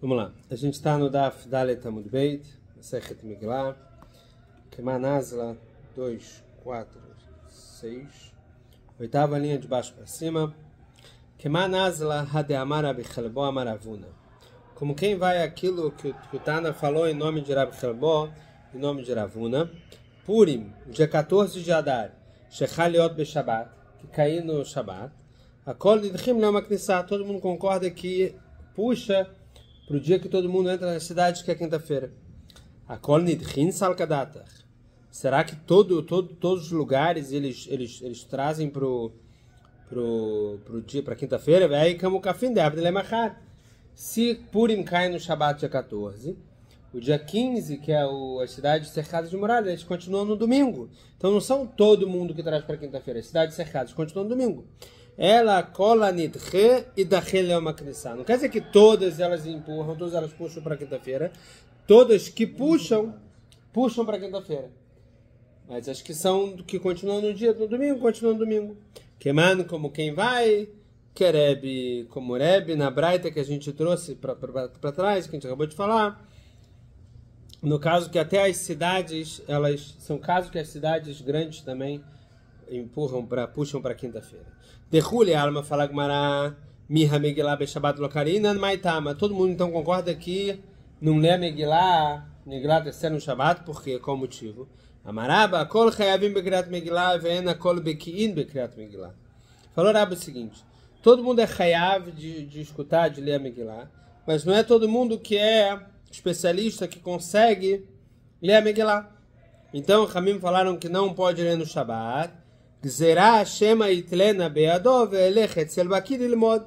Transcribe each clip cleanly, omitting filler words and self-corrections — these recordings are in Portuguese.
Vamos lá. A gente está no Daf Dalet Amud Beit, Masechet Megillah, Kema Nazla 2, 4, 6, oitava linha de baixo para cima. Kema Nazla Hadeamar Rabi Chelbo Amar Avuna. Como quem vai aquilo que o Tana falou em nome de Rabi Chelbo, em nome de Ravuna. Purim, dia 14 de Adar, Shechaliot Beshabat, que caiu no Shabat. Akol Nidchim Leoma Knissah, todo mundo concorda que puxa para o dia que todo mundo entra na cidade, que é quinta-feira. Akol Nidchim Salkadata. Será que todos os lugares eles trazem pro dia, para quinta-feira? Aí como Kafim de Abdelemachar. Se Purim cai no Shabat dia 14, o dia 15, que é as cidades cercadas de muralha, eles continuam no domingo. Então não são todo mundo que traz para quinta-feira. As cidades cercadas continuam no domingo. Ela cola nidche e dache leoma knissah. Não quer dizer que todas elas empurram, todas elas puxam para quinta-feira. Todas que puxam para quinta-feira. Mas as que continuam no domingo, continuam no domingo. Queimando como quem vai, Kereb como Reb, na Braita que a gente trouxe para trás, que a gente acabou de falar. No caso que até as cidades, são casos que as cidades grandes também puxam para quinta-feira. Derrule alma fala Gmará, Miha Megillah Beshabat Lokarina, Maitama. Todo mundo então concorda que não lê Megillah terceiro no Shabat, porque qual o motivo? Amaraba, Kol Chayavim Bekriat Megillah, Veena Kol Bekiin Bekriat Megillah. Falou Rabo o seguinte: todo mundo é Chayav de escutar, de ler a Megillah, mas não é todo mundo que é especialista que consegue ler a Megillah. Então, os Ramim falaram que não pode ler no Shabat. Gzerá Shema Itlena Beadov Elechet Selbakir Ilmod.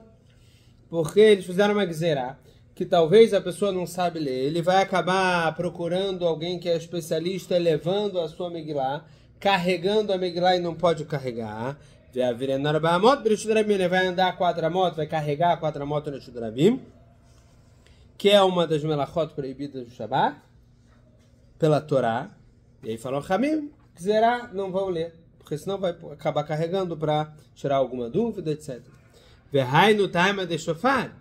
Porque eles fizeram uma Gzerá, que talvez a pessoa não sabe ler. Ele vai acabar procurando alguém que é especialista, levando a sua Megillah, carregando a Megillah e não pode carregar. Ele vai andar 4 amot, vai carregar 4 amot no Shudrabim, que é uma das melachot proibidas do Shabat, pela Torá. E aí falou Ramim, Gzerá, não vão ler, porque senão vai acabar carregando para tirar alguma dúvida, etc. Verrainu Taima de Shofar,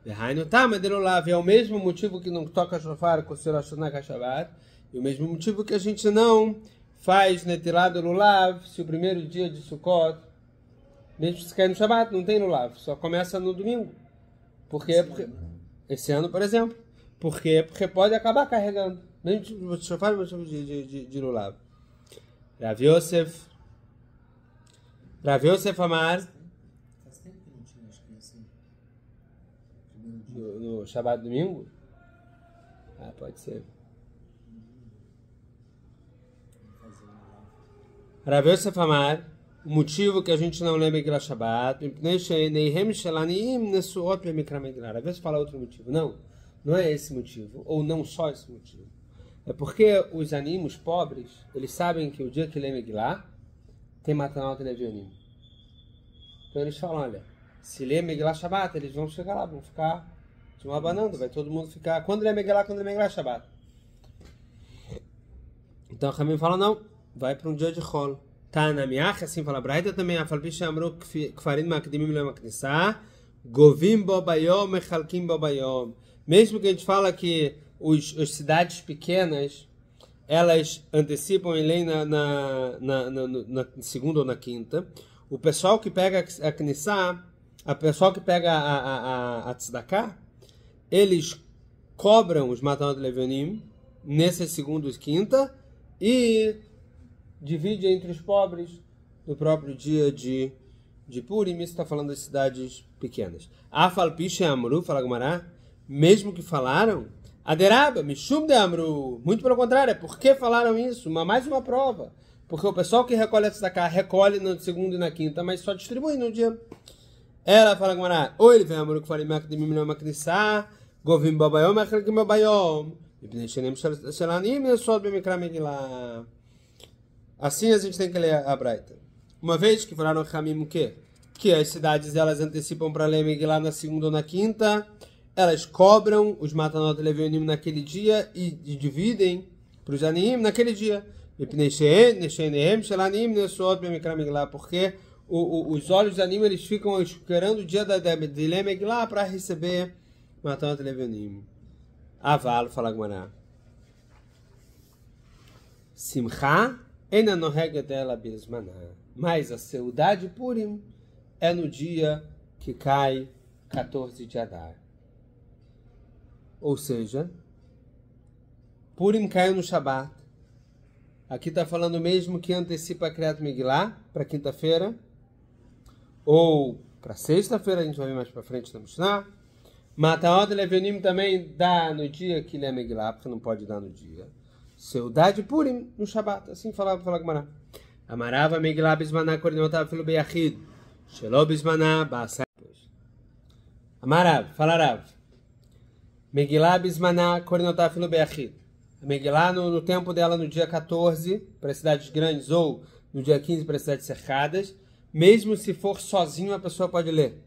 Verrainu Taima de Lulav, é o mesmo motivo que não toca Shofar com o Rosh Hashanah Shabat, e o mesmo motivo que a gente não faz Netilá do Lulav, se o primeiro dia de Sukkot, mesmo se cair no Shabat, não tem Lulav, só começa no domingo. Por quê? Porque esse ano, por exemplo. Por quê? Porque pode acabar carregando. Mesmo de Shofar, mesmo de Lulav. Rav Yosef Amar, Faz tempo que não tinha, acho que assim. no Shabat domingo? Ah, pode ser. Rav Yosef Amar, o motivo que a gente não lê Megillah Shabbat, Rav Yosef fala outro motivo. Não é esse motivo, ou não só esse motivo. É porque os animos pobres, eles sabem que o dia que lê Megillah, tem Matanot e Nevionim. Então eles falam, olha, se lê Megillah Shabbat, eles vão chegar lá, vão ficar se abanando, vai todo mundo ficar, quando lê Megillah Shabbat. Então o Ramim fala, não, vai para um dia de rolo. Tá na miach, assim fala Braita também, a Falpisha Amru Kfarim Makdimim Leoma Knissah, Govim Bobayom, Mechalkim Bobayom. Mesmo que a gente fala que as cidades pequenas, elas antecipam em lei na segunda ou na quinta, o pessoal que pega a Knissah, o pessoal que pega a Tzedakah, eles cobram os Matanot Levionim nessa segunda e quinta e divide entre os pobres no próprio dia de Purim. Isso está falando das cidades pequenas. Afalpisha Amru, fala Gumará, mesmo que falaram, Aderaba, Mishum de Amru, muito pelo contrário, por que falaram isso? Mais uma prova. Porque o pessoal que recolhe essa cá recolhe na segunda e na quinta, mas só distribui no dia. Ela fala Gumará, ou ele vem Amru que fala Makdimim Leoma Knissah, Govim Babayom, Mechalkim Babayom, Ibn Shenem Shelanim, Yesod Bemikra Megillah. Assim a gente tem que ler a Braita. Uma vez que falaram Ramim o quê? Que as cidades elas antecipam para ler Megillah na segunda ou na quinta, elas cobram os Matanot Levionim naquele dia e dividem para os Anim naquele dia. Porque os olhos dos Anim eles ficam esperando o dia de ler Megillah para receber Matanot Levanim. Aval, fala Gmará. Simcha, Eina Nohega dela Bismaná. Mas a saudade Purim é no dia que cai 14 de Adar. Ou seja, Purim caiu no Shabat. Aqui está falando mesmo que antecipa a Kriyat Megillah para quinta-feira. Ou para sexta-feira, a gente vai ver mais para frente na Mishnah. Matanot Levanim também dá no dia que lê Megillah, porque não pode dar no dia. Saudade Purim no Shabat. Assim falava Gmará. Amarava Megillah Bismaná Korinotav Filo Beyachid. Shelo Bismaná Ba'asar. Amarav, fala Rav. Megillah Bismaná Korinotav Filo Beyachid. A Megillah no tempo dela no dia 14 para as cidades grandes ou no dia 15 para as cidades cercadas. Mesmo se for sozinho, a pessoa pode ler.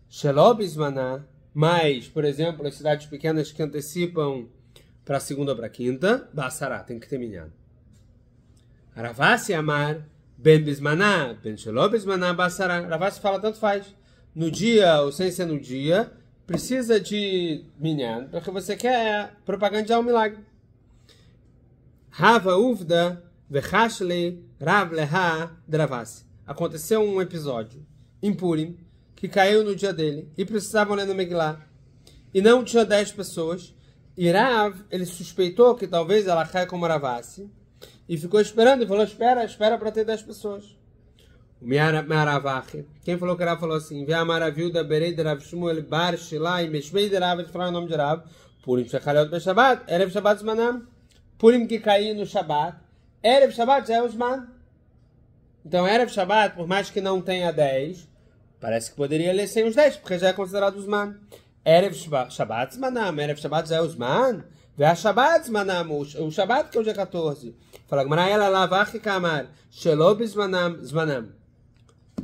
Shelo Bismaná. Mas, por exemplo, as cidades pequenas que antecipam para a segunda ou para a quinta, Ba'asará, tem que terminar. Ravasi Amar, Ben Bismaná, Ben Shelo Bismaná, Ba'asará. Ravasi fala tanto faz. No dia ou sem ser no dia, precisa de minyan, porque você quer propagandear um milagre. Rava Uvda, Vechashle, Rav Leha, Dravasi. Aconteceu um episódio em Purim, que caiu no dia dele, e precisavam ler no Megillah. E não tinha 10 pessoas. E Rav, ele suspeitou que talvez ela caia como Ravasi, e ficou esperando, e falou, espera para ter 10 pessoas. O Me'aravache, quem falou que Rav falou assim, Ve'amaravilda berei de Rav Shmuel bar Shilai, Meshmei de Rav, de falar o nome de Rav, Purim Shechaliot be Shabbat, Erev Shabbat Zmanam, Purim que caiu no Shabbat, Erev Shabbat já é o Zman. Então Erev Shabbat, por mais que não tenha 10, parece que poderia ler sem os 10, porque já é considerado o Zman. Erev Shabbat Zmanam, Erev Shabbat já é o Zman, Ve'a Shabbat Zmanam, o Shabbat que é o dia 14. Fala, Gmará ela lavach kamar, Shelo Bismanam Zmanam.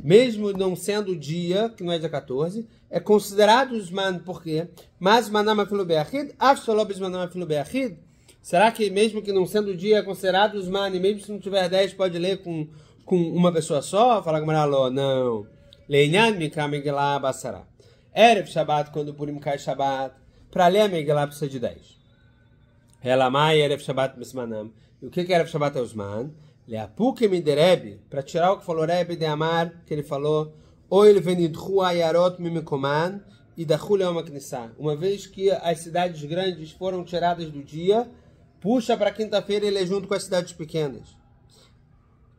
Mesmo não sendo o dia, que não é dia 14, é considerado o Zman, por quê? Mas Manam Afilo Be'achid, Af Shelo Bismanam Afilo Be'achid. Será que mesmo que não sendo o dia é considerado o Zman, e mesmo se não tiver 10, pode ler com uma pessoa só? Fala, Gmará, não. Leinyan Mikra Megillah Ba'asará. Erev Shabbat, quando o Purim cai Shabbat, para ler a Megillah precisa de 10. Elamai Erev Shabbat Bismanam. E o que é Erev Shabbat é o Zman? Leapukem de Rebbe, para tirar o que falou Rebbe de Amar, que ele falou, Oil venidhu ayarot mimikoman e dahu leoma knissá. Uma vez que as cidades grandes foram tiradas do dia, puxa para quinta-feira e lê junto com as cidades pequenas.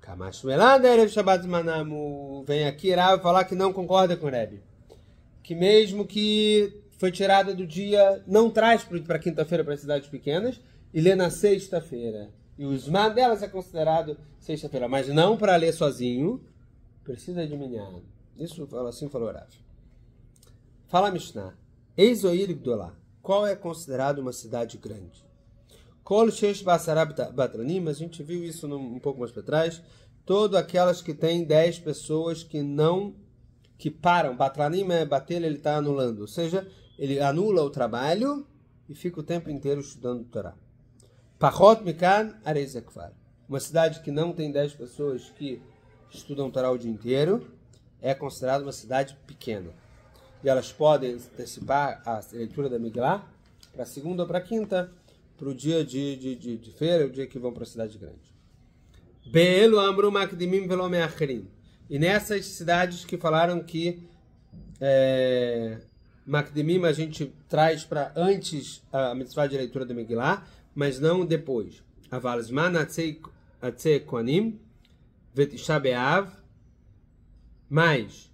Kamash Melada Erev Shabbat Zmanamu. Vem aqui Rav falar que não concorda com Rebbe. Que mesmo que foi tirada do dia, não traz para quinta-feira para as cidades pequenas e lê na sexta-feira. E o Zman delas é considerado sexta-feira, mas não para ler sozinho, precisa de minyan. Isso assim falou Rav. Fala Mishnah. Eis Oir Gdolá. Qual é considerado uma cidade grande? Kol Shesh Ba'asará Batranim, a gente viu isso um pouco mais para trás. Todas aquelas que têm 10 pessoas que param. Batranim é bater, ele está anulando. Ou seja, ele anula o trabalho e fica o tempo inteiro estudando o Torá. Pachot Mikan Arezekvar. Uma cidade que não tem 10 pessoas que estudam o Torá o dia inteiro é considerada uma cidade pequena. E elas podem antecipar a leitura da Megillah para segunda ou para quinta, para o dia de feira, o dia que vão para a cidade grande. Be'elu amru makdimim velo me'acherim. E nessas cidades que falaram que makdimim a gente traz para antes a mitzvah de leitura da Megillah, mas não depois. Aval zman atzei koanim vetisha be'av. Mas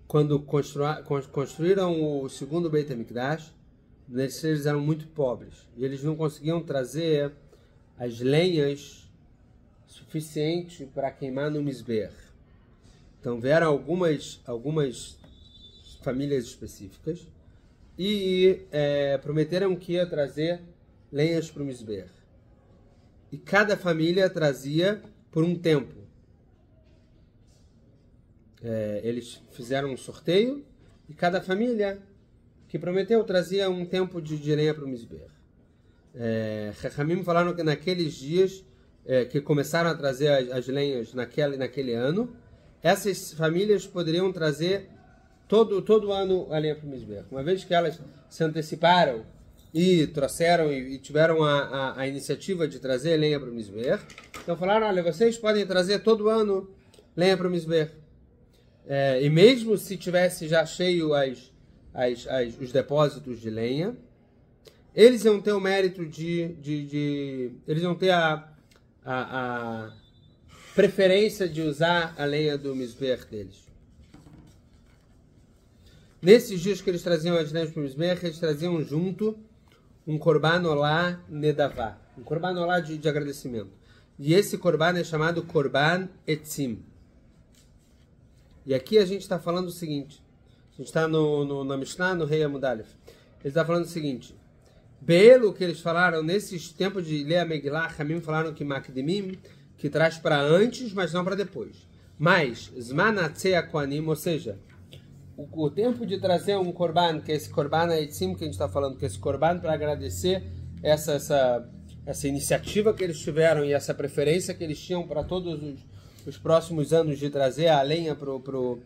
quando construíram o segundo Beit HaMikdash, eles eram muito pobres e eles não conseguiam trazer as lenhas suficientes para queimar no Mizbeach. Então vieram algumas famílias específicas e prometeram que ia trazer lenhas para o Mizbeach. E cada família trazia por um tempo. Eles fizeram um sorteio e cada família que prometeu trazia um tempo de lenha para o Mizbeach. Chachamim falaram que naqueles dias que começaram a trazer as lenhas naquele ano, essas famílias poderiam trazer todo ano a lenha para o Mizbeach. Uma vez que elas se anteciparam e trouxeram e tiveram a iniciativa de trazer lenha para o Mizbeach, então falaram, olha, vocês podem trazer todo ano lenha para o Mizbeach. E mesmo se tivesse já cheio os depósitos de lenha, eles iam ter o mérito eles iam ter a preferência de usar a lenha do Mizbeach deles. Nesses dias que eles traziam as lenhas para o Mizbeach, eles traziam junto um Korban Olá Nedavá, um Korban Olá de agradecimento. E esse Korban é chamado Korban Etzim. E aqui a gente está falando o seguinte, a gente está na Mishnah, no Rei Amud Aleph. Ele está falando o seguinte, pelo que eles falaram, nesses tempos de ler a Megillah, Hamim falaram que Makdimim, que traz para antes, mas não para depois. Mas, Zmanatzei Kohanim, ou seja, o tempo de trazer um Korban, que é esse Korban Eitzim que a gente está falando, que é esse Korban para agradecer essa iniciativa que eles tiveram e essa preferência que eles tinham para todos os próximos anos de trazer a lenha pro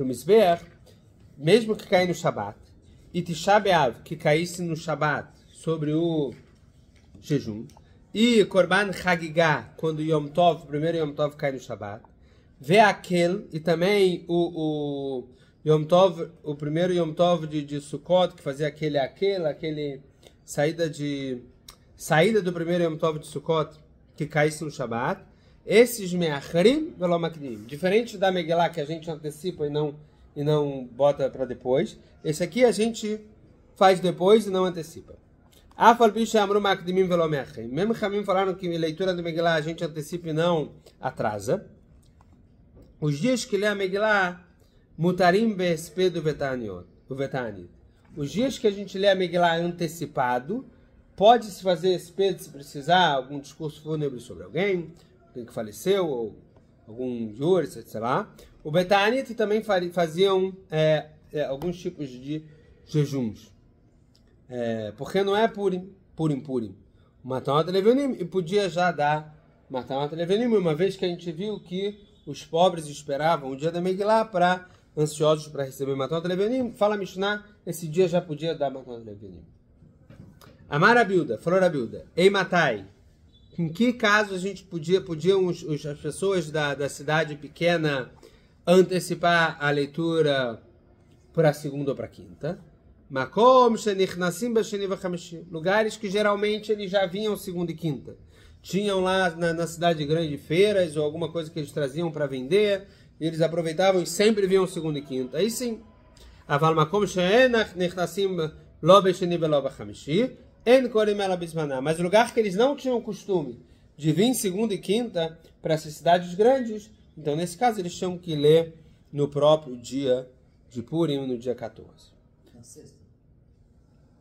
Mizbeach, mesmo que caia no Shabat, e Tisha B'Av, que caísse no Shabat sobre o jejum, e Korban Hagigah, quando Yom Tov, o primeiro Yom Tov cai no Shabat, Ve'akel, e também o Yom Tov, o primeiro Yom Tov de Sukkot, que fazia aquele saída do primeiro Yom Tov de Sukkot, que caísse no Shabat, esses me'achrim velo makdim, diferente da Megillah que a gente antecipa e não bota para depois, esse aqui a gente faz depois e não antecipa. Afal bicha amru makdimim velo me'achrim, mesmo Hamim falaram que a leitura da Megillah a gente antecipa e não atrasa. Os dias que lê a Megillah, mutarim be'esped o vetanit. Os dias que a gente lê a Megillah antecipado, pode-se fazer esped se precisar, algum discurso fúnebre sobre alguém que faleceu, ou algum júri, sei lá. O Betanit também faziam alguns tipos de jejuns. Porque não é purim. Matanat Levinim, e podia já dar Matanat Levinim, uma vez que a gente viu que os pobres esperavam o dia da Megillah ansiosos para receber Matanat Levinim. Fala Mishnah, esse dia já podia dar Matanat Levinim. Amar Abilda, falou Abilda, Ei Matai, em que caso a gente podiam as pessoas da cidade pequena antecipar a leitura para a segunda ou para a quinta? Makom shenichnasim b'sheni v'chamishi, lugares que geralmente eles já vinham segunda e quinta. Tinham lá na cidade grande feiras ou alguma coisa que eles traziam para vender, e eles aproveitavam e sempre vinham segunda e quinta. Aí sim. Aval makom shenichnasim lo b'sheni v'lo v'chamishi, mas o lugar que eles não tinham o costume de vir segunda e quinta para essas cidades grandes, então nesse caso eles tinham que ler no próprio dia de Purim, no dia 14. Na sexta?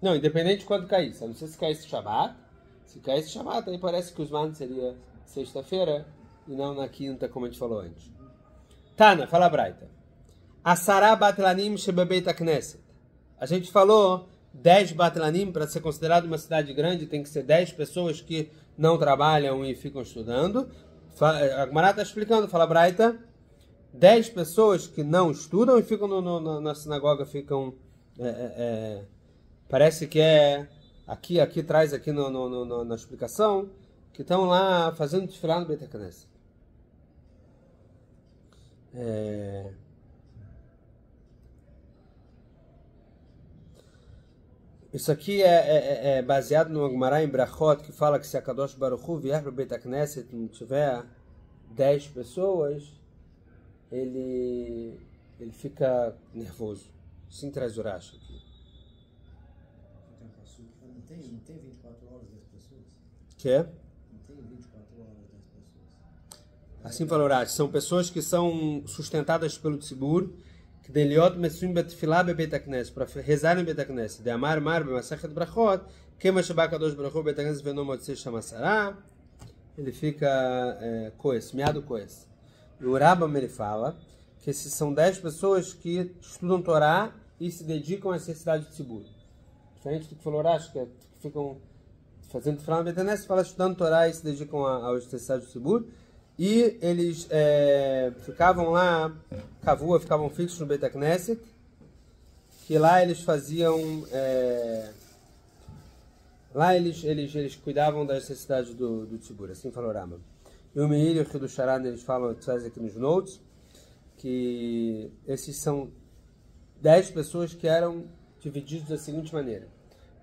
Não, independente de quando caísse. A não sei se caísse Shabbat. Se caísse Shabbat, aí parece que os manos seria sexta-feira e não na quinta, como a gente falou antes. Tana, fala a Braita. Asara batlanim shebebeit hakneset. A gente falou 10 batlanim, para ser considerado uma cidade grande, tem que ser 10 pessoas que não trabalham e ficam estudando. A Gemara está explicando, fala Braita, 10 pessoas que não estudam e ficam na sinagoga, ficam... parece que aqui traz aqui na explicação, que estão lá fazendo tefilá no Beit HaKnesset. Isso aqui é baseado no Gemara em Brachot, que fala que se a Kadosh Baruch Hu vier para o Beit HaKnesset e não tiver 10 pessoas, ele fica nervoso. Sim, traz Urash aqui. Não tem 24 horas das pessoas? Que é? Não tem 24 horas das pessoas. Assim falou Urash, são pessoas que são sustentadas pelo Tzibur, Deliot Mesum Betfilah Beit HaKnesset, para rezar em Beit HaKnesset. De Amar Mar B'Masechet Brachot, Kema Sheba Kadosh Baruch Hu Beit HaKnesset Veno Motzei Shamasara, ele fica miado coes. E o Rambam ele fala que esses são 10 pessoas que estudam Torá e se dedicam à necessidade de Tzibur. Diferente do que falou Rashi, que fazendo Tefilá no Beit Knesset, fala estudando Torá e se dedicam aos necessidades do Tzibur. E eles ficavam lá, Kavua, ficavam fixos no Beit Knesset, que lá eles faziam... lá eles cuidavam das necessidades do Tzibur, assim falou Rama. E o Meir e o Hidush Haran, eles falam, traz aqui nos notes, que esses são 10 pessoas que eram divididos da seguinte maneira: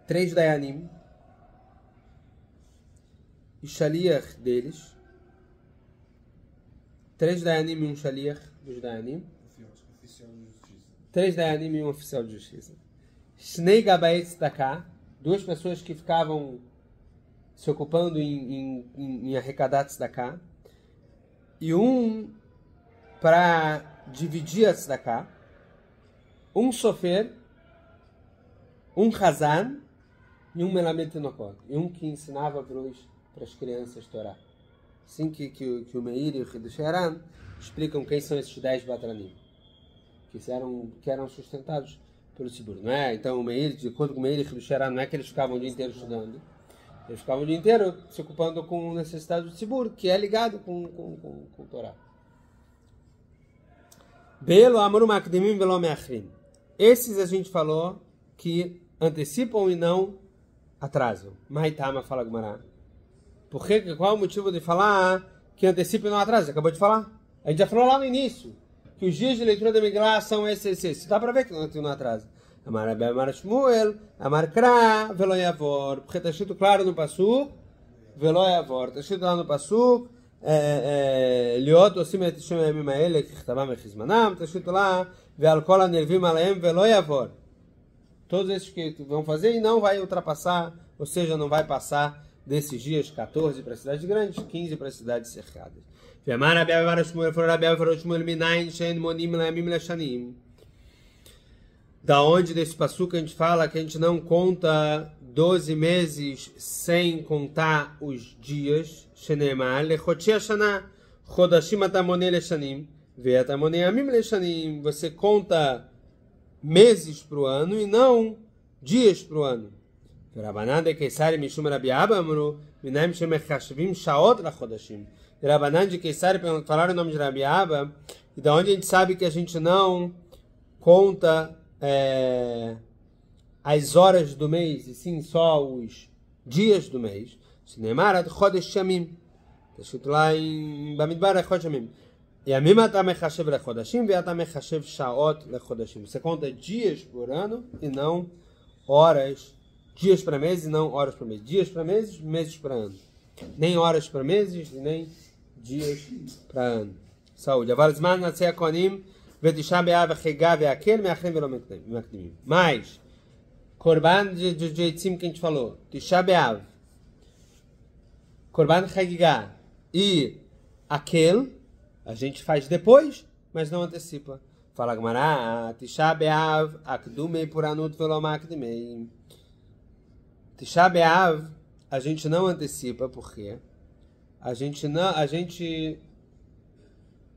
3 Dayanim, e Shaliach deles, 3 Dayanim e um Shaliach dos Dayanim, 3 Dayanim e um oficial de justiça, Shnei Gabayei Tzedakah, 2 pessoas que ficavam se ocupando em arrecadar tzedakah, e um para dividir a tzedakah, um sofer, um chazan e um melamed tenokot, e um que ensinava para as crianças Torá. Assim que o Meir e o Hidush Haran explicam quem são esses 10 batranim, que eram sustentados pelo Tzibur, não é? Então, de acordo com o Meir e o Hidush Haran, não é que eles ficavam o dia inteiro estudando, eles ficavam o dia inteiro se ocupando com necessidade do Tzibur, que é ligado com o Torá. Belo amru makdimim velo meachrim. Esses a gente falou que antecipam e não atrasam. Maitama, fala Gumará. Qual é o motivo de falar que antecipa e não atrasa? Acabou de falar. A gente já falou lá no início que os dias de leitura da Megillah são esses. Dá para ver que não atrasa. Amar Rabbi Amar Shmuel, Amar Kra, Velo Yavor. Porque está escrito claro no Passuk, Velo Yavor. Está escrito lá no Passuk, Liot Osim et Shem Yamim Haele, Kichtavam Echizmanam. Está escrito lá, Ve'al Kol HaNelvim Aleim, Velo Yavor. Todos esses que vão fazer e não vai ultrapassar, ou seja, não vai passar desses dias 14 para cidades grandes, 15 para cidades cercadas. Ve'amar Rabbi Amar Shmuel, Rabbi Amar Shmuel, Minayin Shein Monim Layamim Leshanim. Da onde desse passuca a gente fala que a gente não conta 12 meses sem contar os dias. Shenemar lechochi hashana chodashim atamonei leshanim ve'atamonei amim leshanim. Você conta meses para o ano e não dias para o ano. Rabanan de Keisari mishum Rabi Abba amru minaim shemechashvim shaot lachodashim. Rabanan de Keisari falaram o nome de Rabi Abba, e da onde a gente sabe que a gente não conta as horas do mês, e sim só os dias do mês. Shneimar ad chodesh yamim. Está escrito lá em Bamidbar chodesh yamim. Yamim ata mechashev lechodashim ve'ata mechashev shaot lechodashim. Você conta dias por ano e não horas. Dias para meses e não horas para meses. Dias para meses, meses para ano. Nem horas para meses e nem dias para ano. Saúde. Avalzman nascei akonim. Mas, Korban de Eitzim que a gente falou, Tisha B'Av, Korban Chagigah e Akel, a gente faz depois, mas não antecipa. Fala Gemara, Tisha B'Av, Akdumei Puranut Velomakdimei. Tisha B'Av, a gente não antecipa, porque a gente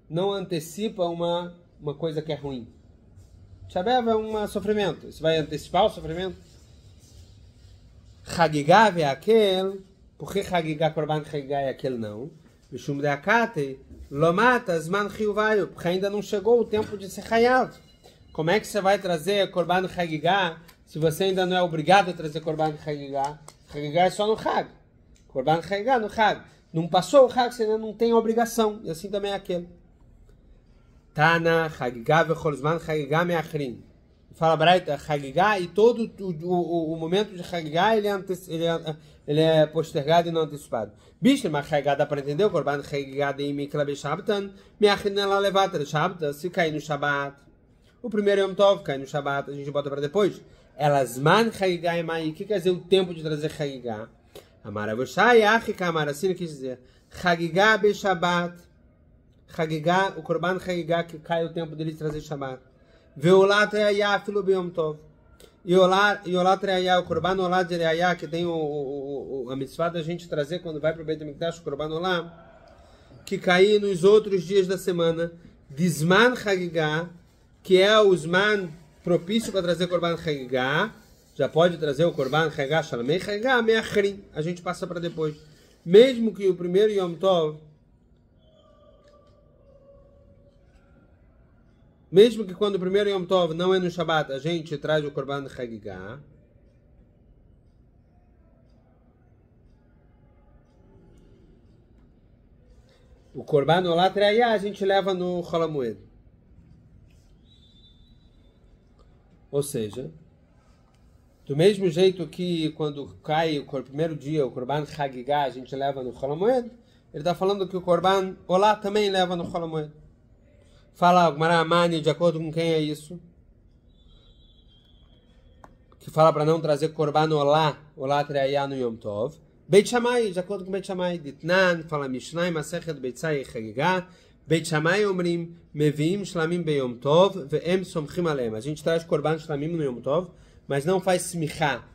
não antecipa uma coisa que é ruim. Tisha B'Av é um sofrimento. Isso vai antecipar o sofrimento? Chagigah e Akel, por que Chagigah, Korban Chagigah e Akel não? Mishum de Akate, Lomata, Zman Chiyuvayu, porque ainda não chegou o tempo de ser Hayav. Como é que você vai trazer Korban Chagigah se você ainda não é obrigado a trazer Korban Chagigah? Chagigah é só no Chag. Korban Chagigah no Chag. Não passou o Chag, você ainda não tem obrigação. E assim também é aquele. Tana, Chagigah vechol zman Chagigah meachrim. Fala Braita, Chagigah, e todo o momento de Chagigah ele é postergado e não antecipado. Bicho, mas Chagigah dá para entender, o Korban Chagigah de Imikla Beshabtan, meachrim ela levata Shabbat, se cair no Shabbat. O primeiro Yom Tov, cai no Shabbat, a gente bota para depois. Ela zman Chagigah e Mai. O que quer dizer o tempo de trazer Chagigah? Amar Avoshai, Achika, Amar, assim quis dizer. Chagigah be Shabbat. Chagigah, o Korban Chagigah que cai o tempo dele de trazer Shabbat. Veolat Reayah, filo be Yom Tov. E Olat Reayah, o Korban Olat Reayah, que tem a mitzvah da gente trazer quando vai para o Beit HaMikdash, o Korban Olat, que cai nos outros dias da semana. Dizman Chagigah, que é o Zman propício para trazer Korban Chagigah, já pode trazer o Korban Chagá Shalamei Chagá Meachrim. A gente passa para depois. Mesmo que o primeiro Yom Tov, mesmo que quando o primeiro Yom Tov não é no Shabbat, a gente traz o Korban Chagigá. O Korban Olá Treayá a gente leva no Chol HaMoed. Ou seja, do mesmo jeito que quando cai o primeiro dia, o Korban Chagigá a gente leva no Chol HaMoed, ele está falando que o Korban Olá também leva no Chol HaMoed. Fala o Gemara Amani, de acordo com quem é isso? Que fala para não trazer Korban Olá Treayá no Yom Tov. Beit Shammai, de acordo com Beit Shammai, Ditnan, fala Mishnah, Masechet Beitzai Chagigá, Beit Shammai omrim, Meviim Shlamim Beyom Tov, Ve'em Somchim Alem. A gente traz Korban Shlamim no Yom Tov, mas não faz smichá,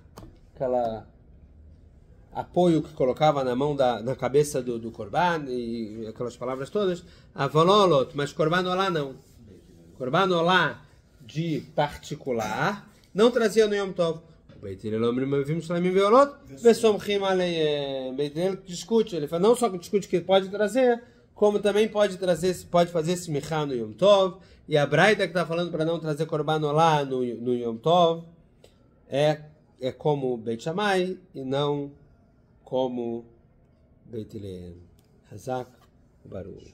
aquela apoio que colocava na mão na cabeça do Korban, e aquelas palavras todas, Avololot, mas Korban Olá não. Korban Olá de particular, não trazia no Yom Tov. Beit Hillel Meviim Shlamim Ve'olot, Ve'somchim Alem. Beit Hillel discute, ele fala, não só que discute que pode trazer, como também pode fazer smichá no Yom Tov, e a Braita que está falando para não trazer Korban Olá no Yom Tov, é como Beit Shammai e não como Beit Hillel. Hazak Baruch.